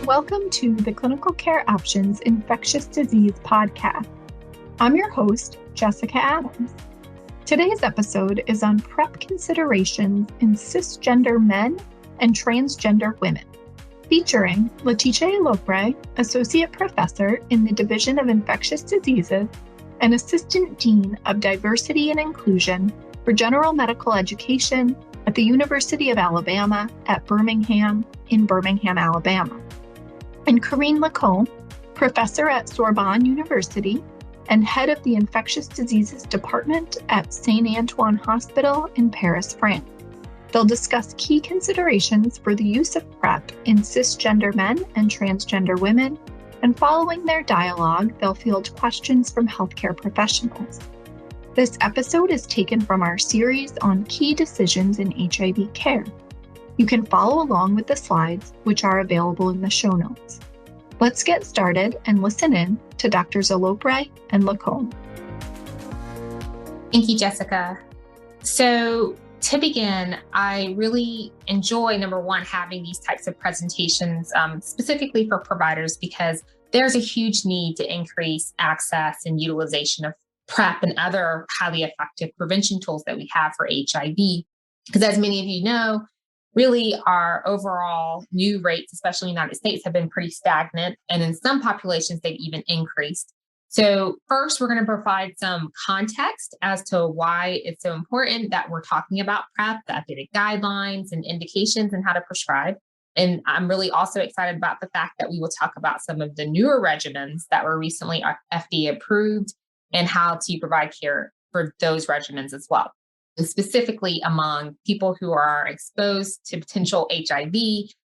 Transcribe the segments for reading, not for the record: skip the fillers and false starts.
Welcome to the Clinical Care Options Infectious Disease Podcast. I'm your host, Jessica Adams. Today's episode is on PrEP considerations in cisgender men and transgender women, featuring Latesha Elopre, Associate Professor in the Division of Infectious Diseases and Assistant Dean of Diversity and Inclusion for General Medical Education at the University of Alabama at Birmingham in Birmingham, Alabama, and Karine Lacombe, Professor at Sorbonne University and Head of the Infectious Diseases Department at Saint Antoine Hospital in Paris, France. They'll discuss key considerations for the use of PrEP in cisgender men and transgender women, and following their dialogue, they'll field questions from healthcare professionals. This episode is taken from our series on key decisions in HIV care. You can follow along with the slides, which are available in the show notes. Let's get started and listen in to Drs. Elopre and Lacombe. Thank you, Jessica. So to begin, I really enjoy, number one, having these types of presentations specifically for providers because there's a huge need to increase access and utilization of PrEP and other highly effective prevention tools that we have for HIV. Because as many of you know, really our overall new rates, especially in the United States, have been pretty stagnant. And in some populations, they've even increased. So first, we're going to provide some context as to why it's so important that we're talking about PrEP, the updated guidelines and indications and how to prescribe. And I'm really also excited about the fact that we will talk about some of the newer regimens that were recently FDA approved and how to provide care for those regimens as well, and specifically among people who are exposed to potential HIV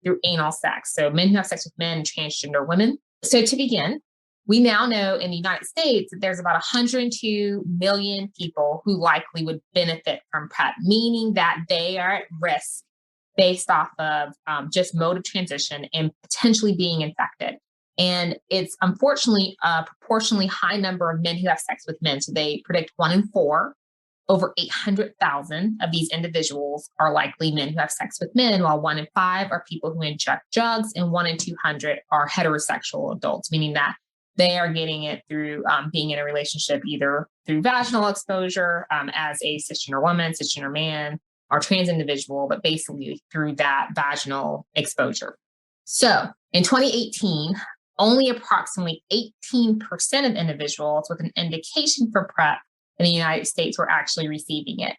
through anal sex. So men who have sex with men and transgender women. So to begin, we now know in the United States that there's about 102 million people who likely would benefit from PrEP, meaning that they are at risk based off of just mode of transition and potentially being infected. And it's unfortunately a proportionally high number of men who have sex with men. So they predict 1 in 4, over 800,000 of these individuals are likely men who have sex with men, while 1 in 5 are people who inject drugs and 1 in 200 are heterosexual adults, meaning that they are getting it through being in a relationship, either through vaginal exposure as a cisgender woman, cisgender man, or trans individual, but basically through that vaginal exposure. So in 2018, only approximately 18% of individuals with an indication for PrEP in the United States were actually receiving it.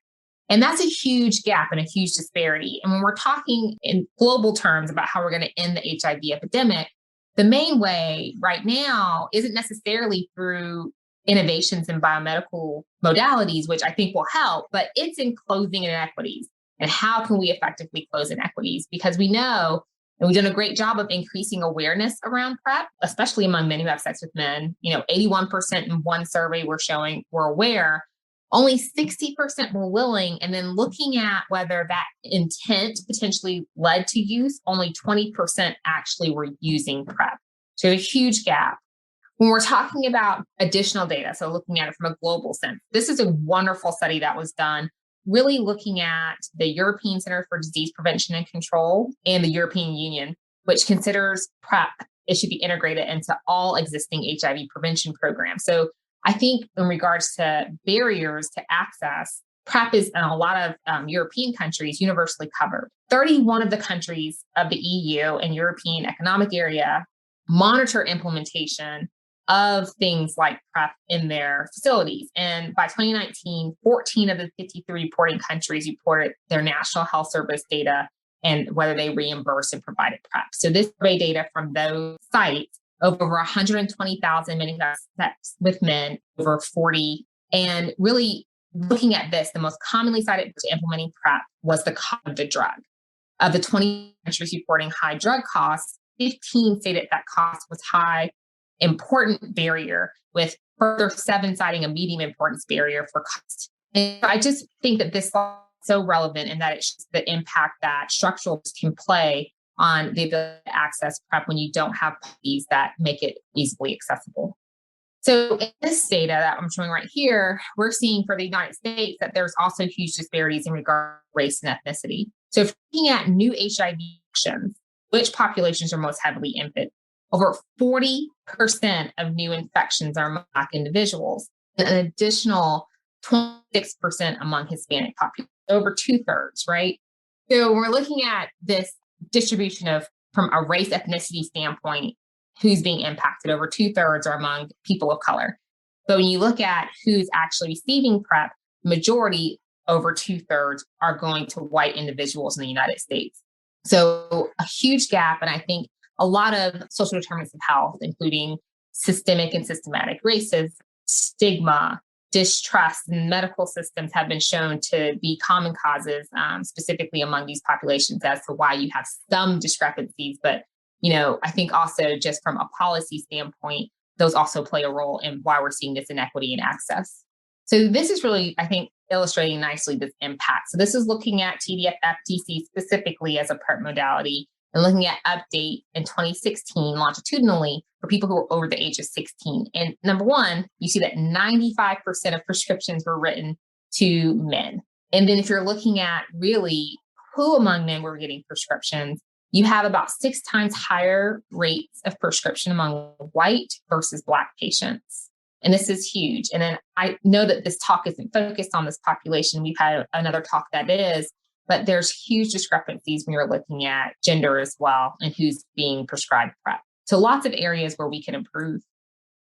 And that's a huge gap and a huge disparity. And when we're talking in global terms about how we're going to end the HIV epidemic, the main way right now isn't necessarily through innovations in biomedical modalities, which I think will help, but it's in closing inequities. And how can we effectively close inequities? Because we know, and we've done a great job of increasing awareness around PrEP, especially among men who have sex with men. 81% in one survey were aware, only 60% were willing. And then looking at whether that intent potentially led to use, only 20% actually were using PrEP. So a huge gap. When we're talking about additional data, so looking at it from a global sense, this is a wonderful study that was done really looking at the European Center for Disease Prevention and Control and the European Union, which considers PrEP, it should be integrated into all existing HIV prevention programs. So I think in regards to barriers to access, PrEP is in a lot of European countries universally covered. 31 of the countries of the EU and European Economic Area monitor implementation of things like PrEP in their facilities. And by 2019, 14 of the 53 reporting countries reported their National Health Service data and whether they reimbursed and provided PrEP. So this survey data from those sites, over 120,000 men who have sex with men, over 40. And really looking at this, the most commonly cited to implementing PrEP was the cost of the drug. Of the 20 countries reporting high drug costs, 15 stated that cost was high, important barrier, with further 7 citing a medium importance barrier for cost. And I just think that this is so relevant in that it shows the impact that structural can play on the ability to access PrEP when you don't have policies that make it easily accessible. So in this data that I'm showing right here, we're seeing for the United States that there's also huge disparities in regard to race and ethnicity. So if looking at new HIV actions, which populations are most heavily infected. Over 40% of new infections are among Black individuals, and an additional 26% among Hispanic populations, over 2/3, right? So we're looking at this distribution of, from a race ethnicity standpoint, who's being impacted. Over 2/3 are among people of color. But when you look at who's actually receiving PrEP, majority, over 2/3, are going to white individuals in the United States. So a huge gap. And I think a lot of social determinants of health, including systemic and systematic racism, stigma, distrust in medical systems, have been shown to be common causes, specifically among these populations, as to why you have some discrepancies. But, I think also just from a policy standpoint, those also play a role in why we're seeing this inequity in access. So this is really, I think, illustrating nicely this impact. So this is looking at TDF-FTC specifically as a PrEP modality, and looking at update in 2016 longitudinally for people who are over the age of 16. And number one, you see that 95% of prescriptions were written to men. And then if you're looking at really who among men were getting prescriptions, you have about 6 times higher rates of prescription among white versus Black patients. And this is huge. And then I know that this talk isn't focused on this population. We've had another talk that is, but there's huge discrepancies when you're looking at gender as well and who's being prescribed PrEP. So lots of areas where we can improve.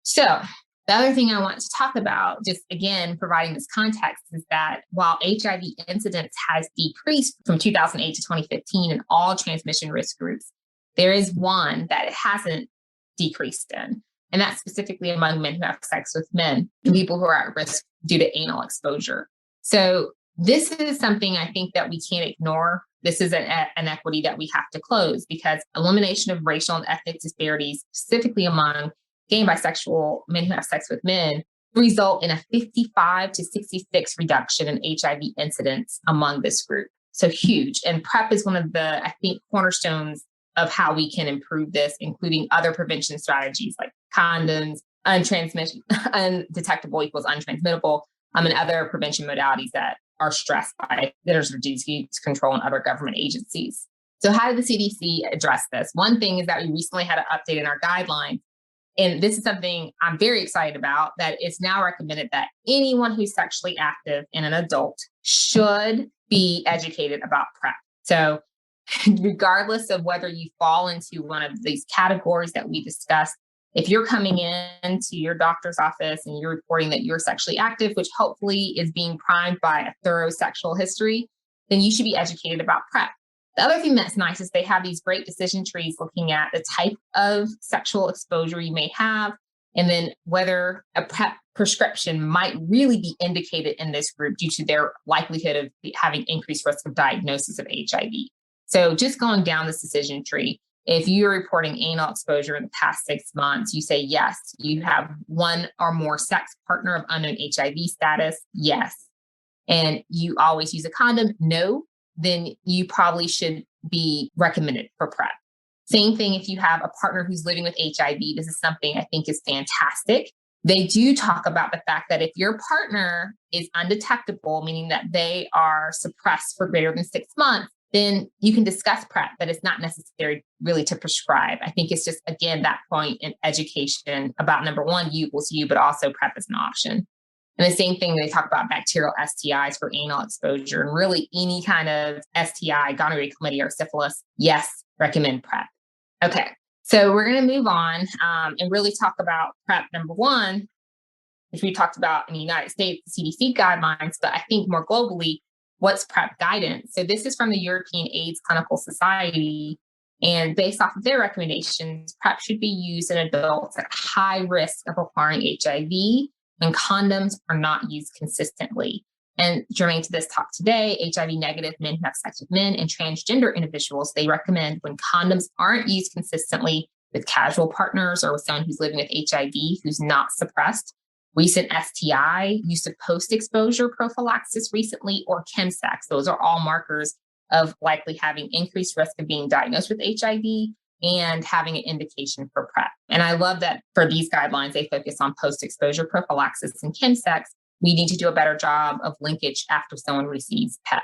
So the other thing I want to talk about, just again, providing this context, is that while HIV incidence has decreased from 2008 to 2015 in all transmission risk groups, there is one that it hasn't decreased in. And that's specifically among men who have sex with men and people who are at risk due to anal exposure. So this is something I think that we can't ignore. This is an inequity that we have to close, because elimination of racial and ethnic disparities, specifically among gay and bisexual men who have sex with men, result in a 55 to 66 reduction in HIV incidence among this group. So huge. And PrEP is one of the, I think, cornerstones of how we can improve this, including other prevention strategies like condoms, undetectable equals untransmittable, and other prevention modalities that are stressed by Centers for Disease Control and other government agencies. So how did the CDC address this? One thing is that we recently had an update in our guidelines. And this is something I'm very excited about, that it's now recommended that anyone who's sexually active and an adult should be educated about PrEP. So regardless of whether you fall into one of these categories that we discussed, if you're coming in to your doctor's office and you're reporting that you're sexually active, which hopefully is being primed by a thorough sexual history, then you should be educated about PrEP. The other thing that's nice is they have these great decision trees looking at the type of sexual exposure you may have, and then whether a PrEP prescription might really be indicated in this group due to their likelihood of having increased risk of diagnosis of HIV. So just going down this decision tree, if you're reporting anal exposure in the past 6 months, you say yes. You have one or more sex partner of unknown HIV status, yes. And you always use a condom, no. Then you probably should be recommended for PrEP. Same thing if you have a partner who's living with HIV. This is something I think is fantastic. They do talk about the fact that if your partner is undetectable, meaning that they are suppressed for greater than 6 months, then you can discuss PrEP, but it's not necessary really to prescribe. I think it's just, again, that point in education about, number one, U equals U, but also PrEP is an option. And the same thing, they talk about bacterial STIs for anal exposure, and really any kind of STI, gonorrhea, chlamydia, or syphilis, yes, recommend PrEP. Okay, so we're going to move on and really talk about PrEP number one, which we talked about in the United States, the CDC guidelines, but I think more globally, what's PrEP guidance? So this is from the European AIDS Clinical Society, and based off of their recommendations, PrEP should be used in adults at high risk of acquiring HIV, when condoms are not used consistently. And germane to this talk today, HIV negative men who have sex with men and transgender individuals, they recommend when condoms aren't used consistently with casual partners or with someone who's living with HIV who's not suppressed, recent STI, use of post-exposure prophylaxis recently, or chemsex. Those are all markers of likely having increased risk of being diagnosed with HIV and having an indication for PrEP. And I love that for these guidelines, they focus on post-exposure prophylaxis and chemsex. We need to do a better job of linkage after someone receives PrEP.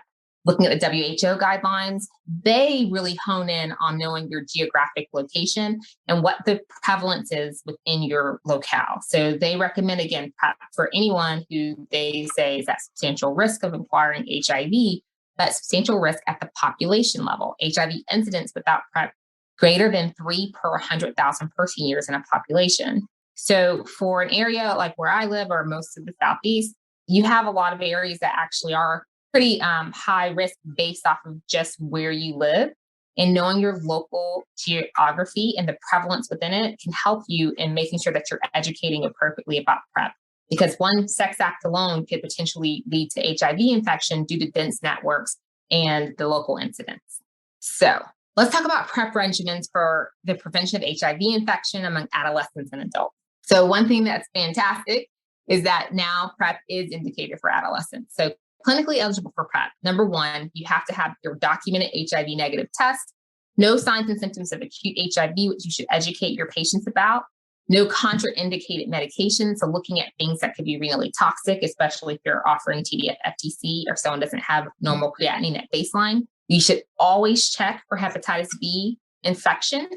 looking at the WHO guidelines, they really hone in on knowing your geographic location and what the prevalence is within your locale. So they recommend, again, PrEP for anyone who they say is at substantial risk of acquiring HIV, but substantial risk at the population level. HIV incidence without PrEP greater than 3 per 100,000 person years in a population. So for an area like where I live or most of the Southeast, you have a lot of areas that actually are pretty high risk based off of just where you live. And knowing your local geography and the prevalence within it can help you in making sure that you're educating appropriately about PrEP. Because one sex act alone could potentially lead to HIV infection due to dense networks and the local incidence. So let's talk about PrEP regimens for the prevention of HIV infection among adolescents and adults. So one thing that's fantastic is that now PrEP is indicated for adolescents. So clinically eligible for PrEP. Number one, you have to have your documented HIV negative test, no signs and symptoms of acute HIV, which you should educate your patients about, no contraindicated medications. So looking at things that could be renally toxic, especially if you're offering TDF-FTC or someone doesn't have normal creatinine at baseline. You should always check for hepatitis B infection.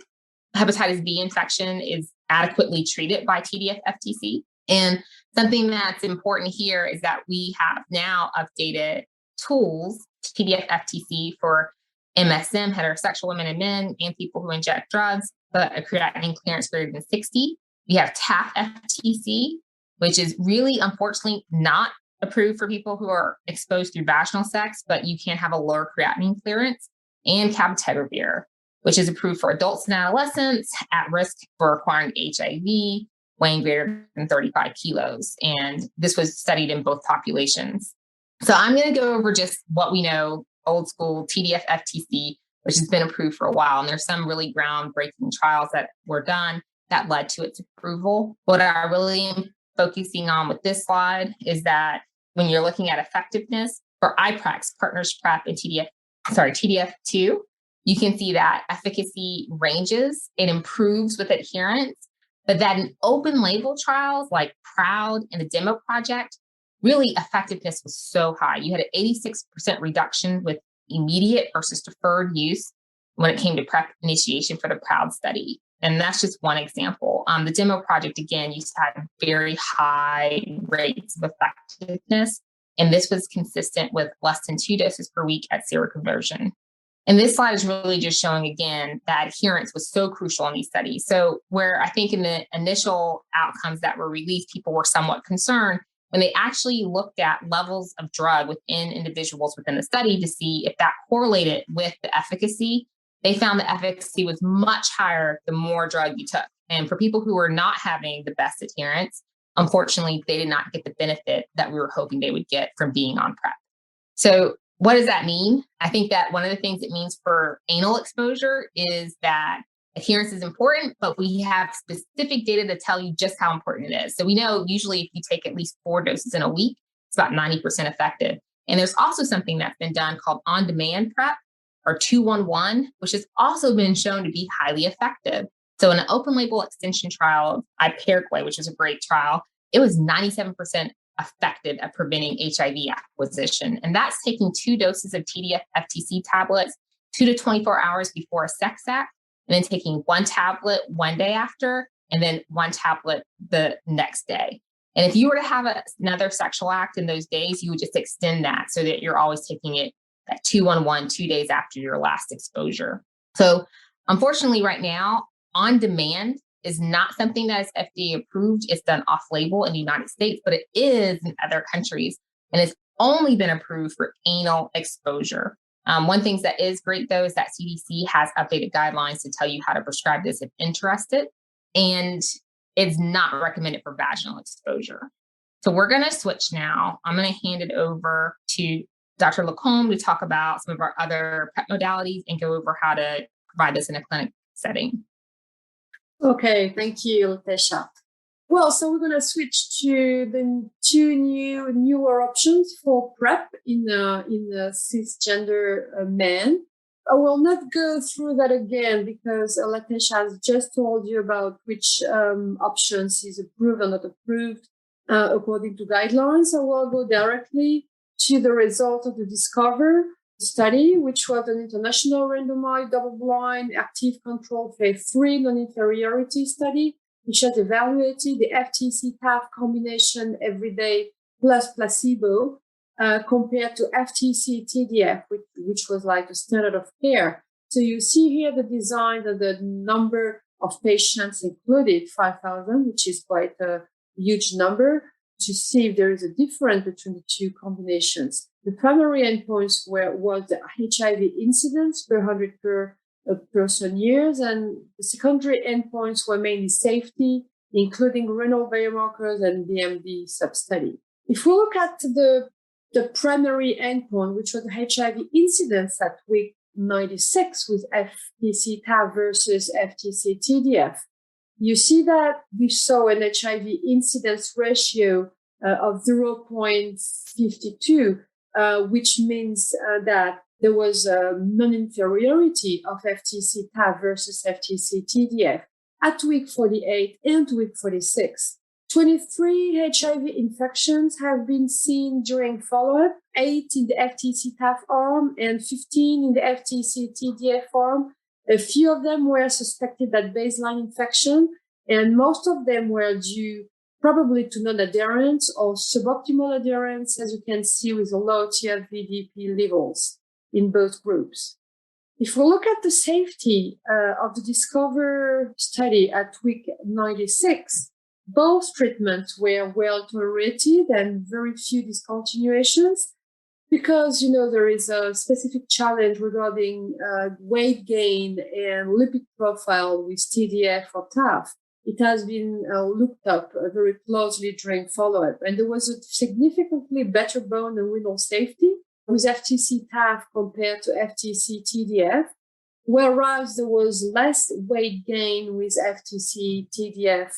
Hepatitis B infection is adequately treated by TDF-FTC. And something that's important here is that we have now updated tools, TDF-FTC for MSM, heterosexual women and men, and people who inject drugs, but a creatinine clearance greater than 60. We have TAF-FTC, which is really, unfortunately, not approved for people who are exposed through vaginal sex, but you can have a lower creatinine clearance, and cabotegravir, which is approved for adults and adolescents at risk for acquiring HIV, weighing greater than 35 kilos. And this was studied in both populations. So I'm going to go over just what we know, old school TDF-FTC, which has been approved for a while. And there's some really groundbreaking trials that were done that led to its approval. What I really am focusing on with this slide is that when you're looking at effectiveness for iPrEx, Partners PrEP, and TDF2, you can see that efficacy ranges. It improves with adherence. But that in open label trials like PROUD and the demo project, really effectiveness was so high. You had an 86% reduction with immediate versus deferred use when it came to PrEP initiation for the PROUD study. And that's just one example. The demo project, again, you had very high rates of effectiveness. And this was consistent with less than 2 doses per week at seroconversion. And this slide is really just showing, again, that adherence was so crucial in these studies. So where I think in the initial outcomes that were released, people were somewhat concerned, when they actually looked at levels of drug within individuals within the study to see if that correlated with the efficacy, they found the efficacy was much higher the more drug you took. And for people who were not having the best adherence, unfortunately, they did not get the benefit that we were hoping they would get from being on PrEP. So what does that mean? I think that one of the things it means for anal exposure is that adherence is important, but we have specific data to tell you just how important it is. So we know usually if you take at least 4 doses in a week, it's about 90% effective. And there's also something that's been done called on-demand PrEP or 211, which has also been shown to be highly effective. So in an open label extension trial, IPERGAY, which was a great trial, it was 97% effective at preventing HIV acquisition. And that's taking 2 doses of TDF-FTC tablets 2 to 24 hours before a sex act, and then taking 1 tablet one day after, and then 1 tablet the next day. And if you were to have another sexual act in those days, you would just extend that so that you're always taking it at 211, 2 days after your last exposure. So unfortunately, right now, on demand is not something that is FDA approved. It's done off label in the United States, but it is in other countries. And it's only been approved for anal exposure. One thing that is great, though, is that CDC has updated guidelines to tell you how to prescribe this if interested. And it's not recommended for vaginal exposure. So we're going to switch now. I'm going to hand it over to Dr. Lacombe to talk about some of our other PrEP modalities and go over how to provide this in a clinic setting. Okay, thank you, Latesha. Well, so we're going to switch to the 2 newer options for PrEP in the cisgender men. I will not go through that again because Latesha has just told you about which options is approved or not approved according to guidelines. I will go directly to the result of the Discover study, which was an international randomized double-blind active control phase 3 non-inferiority study, which has evaluated the FTC-TAF combination every day plus placebo compared to FTC-TDF, which was like a standard of care. So you see here the design and the number of patients included, 5,000, which is quite a huge number, to see if there is a difference between the two combinations. The primary endpoints was the HIV incidence per 100 per person years, and the secondary endpoints were mainly safety, including renal biomarkers and BMD sub-study. If we look at the primary endpoint, which was the HIV incidence at week 96 with FTC-TAF versus FTC-TDF, you see that we saw an HIV incidence ratio of 0.52, which means that there was a non-inferiority of FTC-TAF versus FTC-TDF at week 48 and week 46. 23 HIV infections have been seen during follow-up, 8 in the FTC-TAF arm and 15 in the FTC-TDF arm. A few of them were suspected at baseline infection, and most of them were due probably to non-adherence or suboptimal adherence, as you can see with the low TFVDP levels in both groups. If we look at the safety of the Discover study at week 96, both treatments were well tolerated and very few discontinuations because, there is a specific challenge regarding weight gain and lipid profile with TDF or TAF. It has been looked up very closely during follow-up, and there was a significantly better bone and renal safety with FTC-TAF compared to FTC-TDF, whereas there was less weight gain with FTC-TDF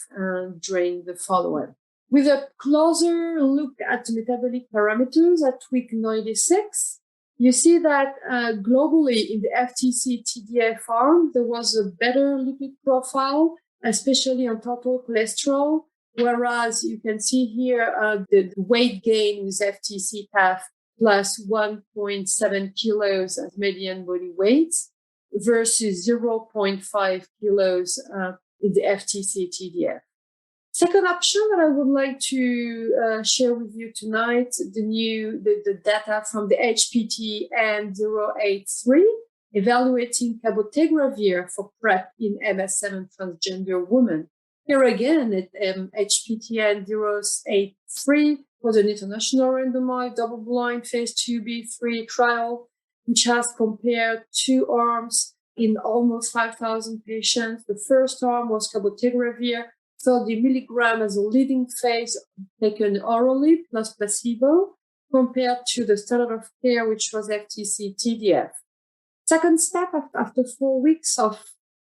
during the follow-up. With a closer look at metabolic parameters at week 96, you see that globally in the FTC-TDF arm, there was a better lipid profile, especially on total cholesterol, whereas you can see here the weight gain with FTC-TAF plus 1.7 kilos as median body weight versus 0.5 kilos in the FTC-TDF. Second option that I would like to share with you tonight, the data from the HPTN 083, evaluating cabotegravir for PrEP in MS7 transgender women. Here again, HPTN 083 was an international randomized double-blind phase 2b/3 trial, which has compared two arms in almost 5,000 patients. The first arm was cabotegravir, 30 milligram as a leading phase taken orally plus placebo, compared to the standard of care, which was FTC-TDF. Second step, after 4 weeks of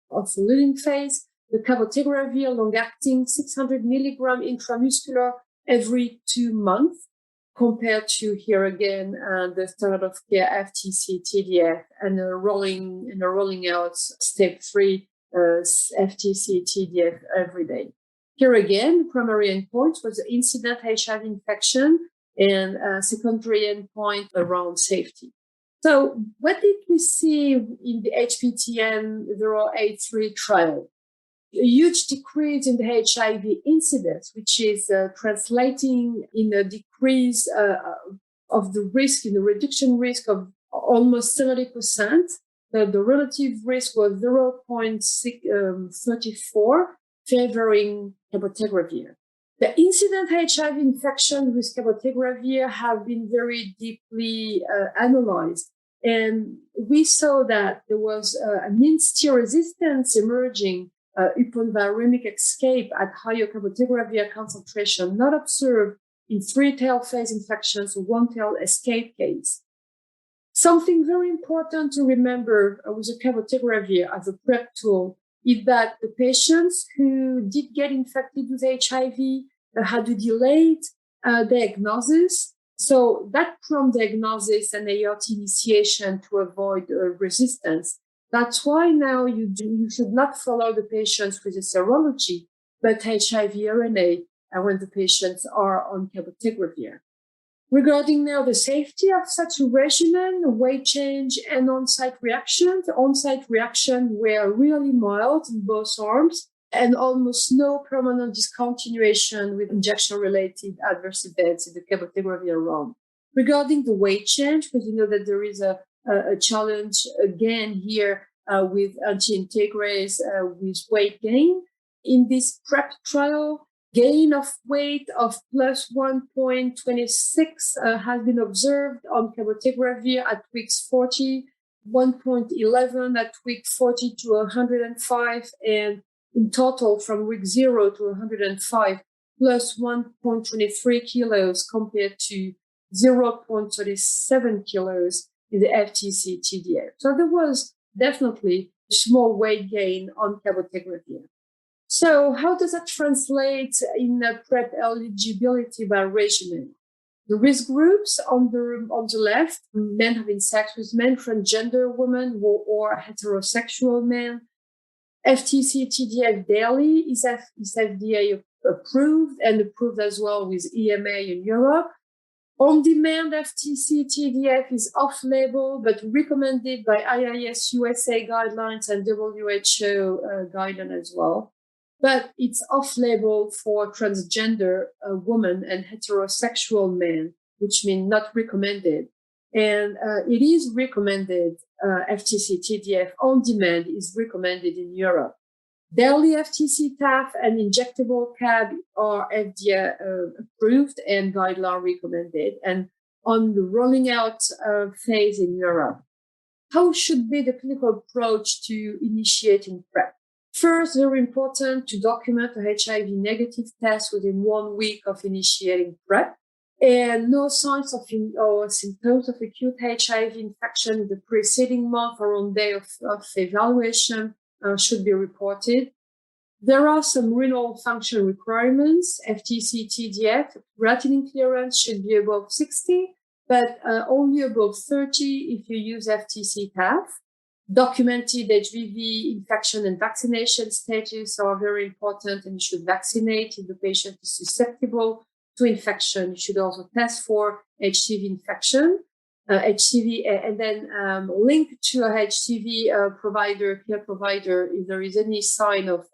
the leading phase, the cabotegravir long-acting 600 milligram intramuscular every 2 months, compared to here again the standard of care FTC-TDF and rolling out step 3 FTC-TDF every day. Here again, the primary endpoint was the incident HIV infection and secondary endpoint around safety. So what did we see in the HPTN 083 trial? A huge decrease in the HIV incidence, which is translating in a decrease of the risk, in the reduction risk of almost 70%. The relative risk was 0.34, favoring cabotegravir. The incident HIV infection with cabotegravir have been very deeply analyzed. And we saw that there was an in-still resistance emerging upon viremic escape at higher cabotegravir concentration, not observed in 3-tail phase infections or 1-tail escape case. Something very important to remember with the cabotegravir as a PrEP tool is that the patients who did get infected with HIV had a delayed diagnosis. So that prompt diagnosis and ART initiation to avoid resistance. That's why now you should not follow the patients with a serology, but HIV RNA when the patients are on cabotegravir. Regarding now the safety of such a regimen, weight change and on-site reactions. The on-site reactions were really mild in both arms and almost no permanent discontinuation with injection-related adverse events in the cabotegravir arm. Regarding the weight change, because you know that there is a challenge again here with anti-integrase with weight gain. In this PrEP trial, gain of weight of plus 1.26 has been observed on cabotegravir at weeks 40, 1.11 at week 40 to 105, and in total from week 0 to 105, plus 1.23 kilos compared to 0.37 kilos in the FTC TDF. So there was definitely a small weight gain on cabotegravir. So how does that translate in PrEP eligibility by regimen? The risk groups on the left, men having sex with men, transgender women or heterosexual men. FTC TDF daily is FDA approved and approved as well with EMA in Europe. On-demand FTC TDF is off-label, but recommended by IIS USA guidelines and WHO guidelines as well. But it's off-label for transgender women and heterosexual men, which means not recommended. And it is recommended, FTC TDF on-demand is recommended in Europe. Daily FTC TAF and injectable CAB are FDA approved and guideline recommended and on the rolling out phase in Europe. How should be the clinical approach to initiating PrEP? First, very important to document a HIV negative test within 1 week of initiating PrEP and no signs of or symptoms of acute HIV infection in the preceding month or on day of evaluation should be reported. There are some renal function requirements. FTC TDF, creatinine clearance should be above 60, but only above 30 if you use FTC TAF. Documented HPV infection and vaccination status are very important, and you should vaccinate if the patient is susceptible to infection. You should also test for HCV infection. HCV, and then link to a HCV care provider if there is any sign of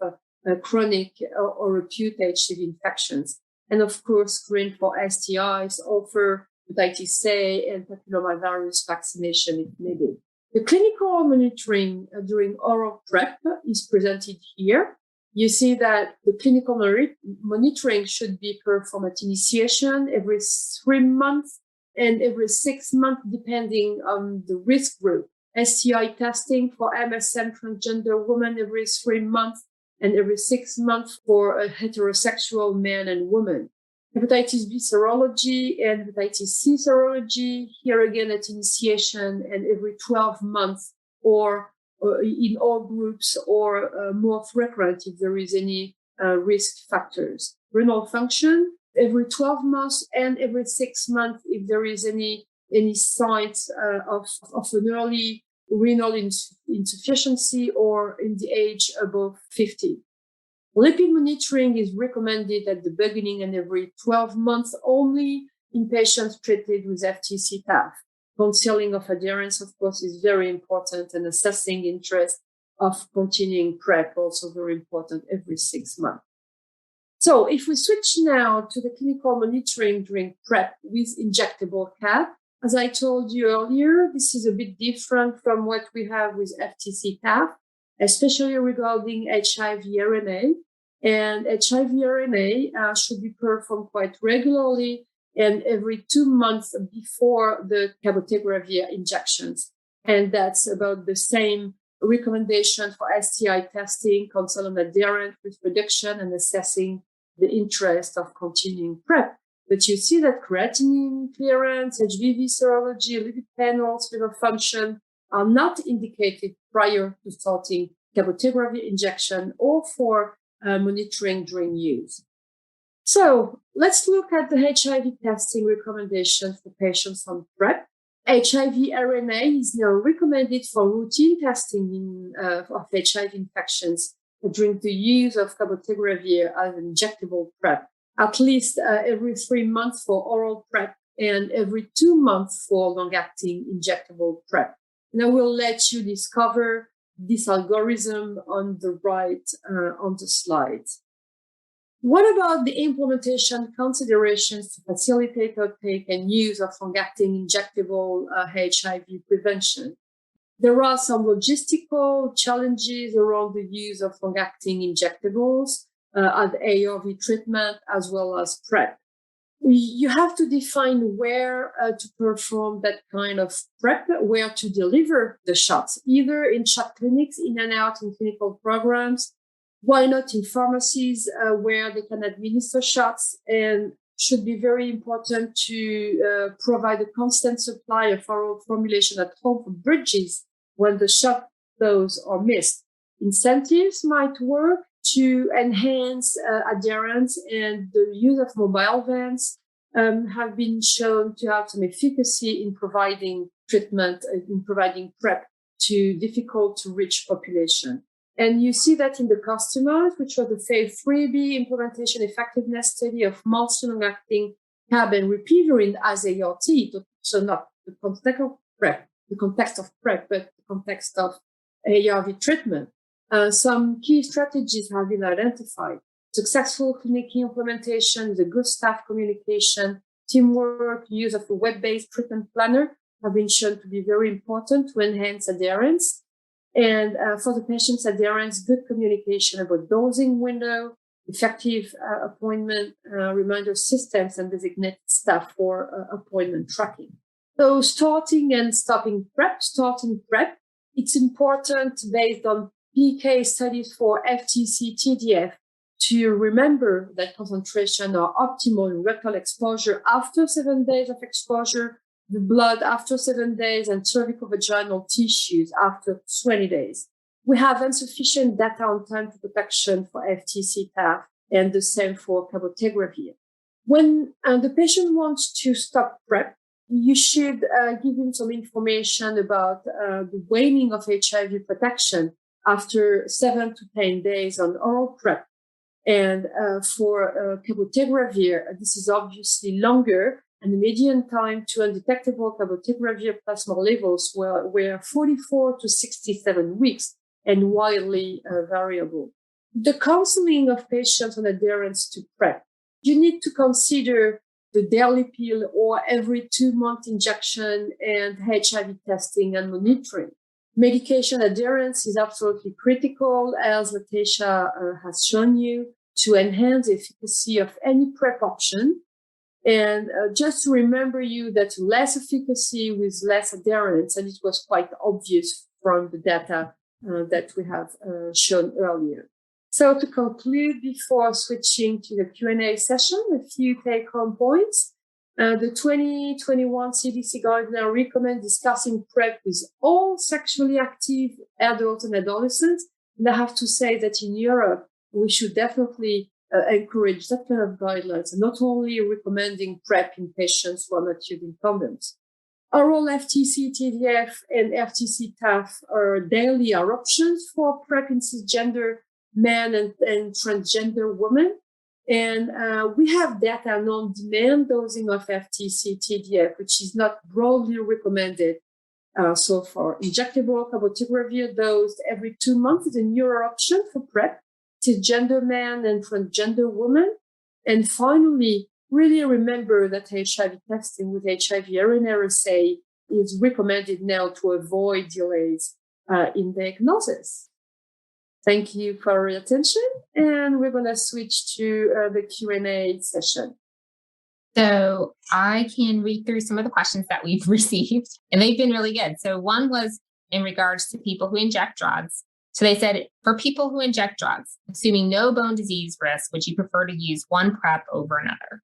chronic or acute HCV infections. And of course, screen for STIs, offer hepatitis A and papillomavirus vaccination if needed. The clinical monitoring during oral PrEP is presented here. You see that the clinical monitoring should be performed at initiation every 3 months and every 6 months, depending on the risk group. STI testing for MSM transgender women every 3 months and every 6 months for a heterosexual man and woman. Hepatitis B serology and hepatitis C serology, here again at initiation and every 12 months or in all groups or more frequent if there is any risk factors. Renal function, every 12 months and every 6 months if there is any signs of an early renal insufficiency or in the age above 50. Lipid monitoring is recommended at the beginning and every 12 months only in patients treated with FTC TAF. Counseling of adherence, of course, is very important, and assessing interest of continuing PrEP also very important every 6 months. So if we switch now to the clinical monitoring during PrEP with injectable CAB, as I told you earlier, this is a bit different from what we have with FTC TAF, especially regarding HIV RNA. And HIV RNA should be performed quite regularly and every 2 months before the cabotegravir injections. And that's about the same recommendation for STI testing, consult on adherence with prediction and assessing the interest of continuing PrEP. But you see that creatinine clearance, HBV serology, lipid panels, liver function are not indicated prior to starting cabotegravir injection or for monitoring during use. So let's look at the HIV testing recommendations for patients on PrEP. HIV RNA is now recommended for routine testing of HIV infections during the use of cabotegravir as an injectable PrEP, at least every 3 months for oral PrEP and every 2 months for long-acting injectable PrEP. And I will let you discover this algorithm on the right on the slide. What about the implementation considerations to facilitate uptake and use of long-acting injectable HIV prevention? There are some logistical challenges around the use of long-acting injectables as ARV treatment as well as PrEP. You have to define where to perform that kind of PrEP, where to deliver the shots, either in shot clinics, in and out in clinical programs. Why not in pharmacies where they can administer shots, and should be very important to provide a constant supply of oral formulation at home for bridges when the shot dose are missed. Incentives might work to enhance adherence, and the use of mobile vans have been shown to have some efficacy in providing treatment, in providing PrEP to difficult to reach population. And you see that in the customers, which was the phase 3B implementation effectiveness study of monthly long-acting CAB and Ripivirine as ART, so not the context of PrEP, but the context of ARV treatment. Some key strategies have been identified. Successful clinic implementation, the good staff communication, teamwork, use of a web-based treatment planner have been shown to be very important to enhance adherence. And for the patient's adherence, good communication about dosing window, effective appointment reminder systems, and designated staff for appointment tracking. So starting and stopping PrEP, it's important based on PK studies for FTC TDF to remember that concentration are optimal in rectal exposure after 7 days of exposure, the blood after 7 days, and cervicovaginal tissues after 20 days. We have insufficient data on time to protection for FTC TAF, and the same for cabotegravir. When the patient wants to stop PrEP, you should give him some information about the waning of HIV protection after 7 to 10 days on oral PrEP. And for cabotegravir, this is obviously longer, and the median time to undetectable cabotegravir plasma levels were 44 to 67 weeks and widely variable. The counseling of patients on adherence to PrEP, you need to consider the daily pill or every 2-month injection and HIV testing and monitoring. Medication adherence is absolutely critical, as Latesha has shown you, to enhance the efficacy of any PrEP option. And just to remember you that less efficacy with less adherence, and it was quite obvious from the data that we have shown earlier. So to conclude, before switching to the Q&A session, a few take-home points. The 2021 CDC guideline recommends discussing PrEP with all sexually active adults and adolescents. And I have to say that in Europe, we should definitely encourage that kind of guidelines, and not only recommending PrEP in patients who are not using condoms. Oral FTC TDF and FTC TAF are daily options for PrEP in cisgender men and transgender women. And we have data on on-demand dosing of FTC TDF, which is not broadly recommended so far. Injectable cabotegravir dosed every 2 months is a newer option for PrEP, cisgender men and transgender women. And finally, really remember that HIV testing with HIV RNA assay is recommended now to avoid delays in diagnosis. Thank you for your attention, and we're going to switch to the Q&A session. So I can read through some of the questions that we've received, and they've been really good. So one was in regards to people who inject drugs. So they said, for people who inject drugs, assuming no bone disease risk, would you prefer to use one PrEP over another?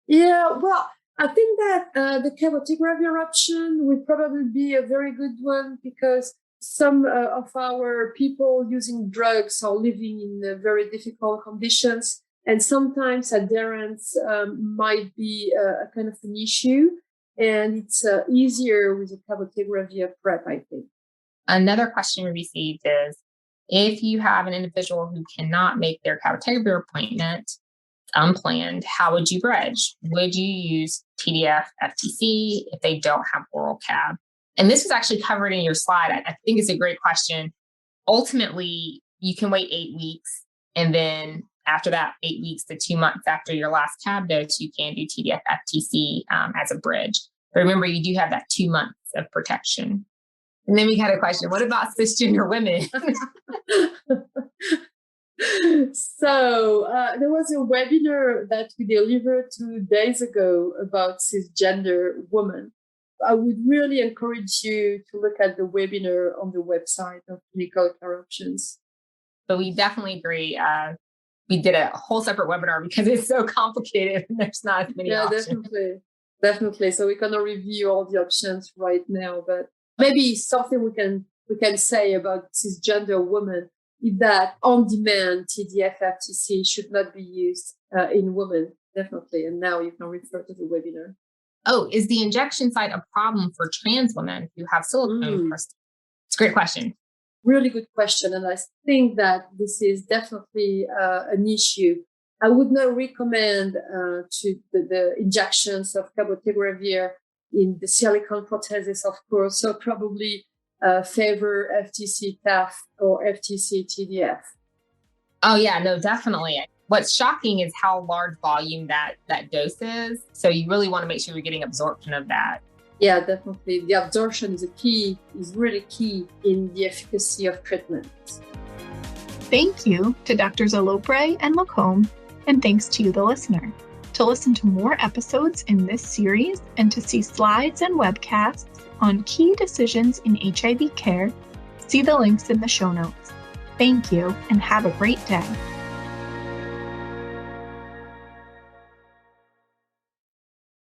Yeah, well, I think that the cabotegravir option would probably be a very good one, because some of our people using drugs are living in very difficult conditions, and sometimes adherence might be a kind of an issue, and it's easier with a cabotegravir PrEP, I think. Another question we received is, if you have an individual who cannot make their cabotegravir appointment unplanned, how would you bridge? Would you use TDF, FTC if they don't have oral cab. And this was actually covered in your slide. I think it's a great question. Ultimately, you can wait 8 weeks. And then after that 8 weeks to 2 months after your last cab dose, you can do TDF, FTC as a bridge. But remember, you do have that 2 months of protection. And then we had a question, what about cisgender women? So there was a webinar that we delivered 2 days ago about cisgender women. I would really encourage you to look at the webinar on the website of Clinical Care Options. But we definitely agree. We did a whole separate webinar because it's so complicated and there's not as many options. Definitely. So we're going to review all the options right now, but maybe something we can say about cisgender women is that on-demand TDF FTC should not be used in women, definitely. And now you can refer to the webinar. Oh, is the injection site a problem for trans women who have silicone crystals? It's a great question. Really good question. And I think that this is definitely an issue. I would not recommend to the injections of cabotegravir in the silicone prosthesis, of course. So probably favor FTC TAF or FTC TDF. Oh, yeah, no, definitely. What's shocking is how large volume that dose is. So you really want to make sure you're getting absorption of that. Yeah, definitely. The absorption is really key in the efficacy of treatment. Thank you to Drs. Elopre and Lacombe, and thanks to you, the listener. To listen to more episodes in this series and to see slides and webcasts on key decisions in HIV care, see the links in the show notes. Thank you and have a great day.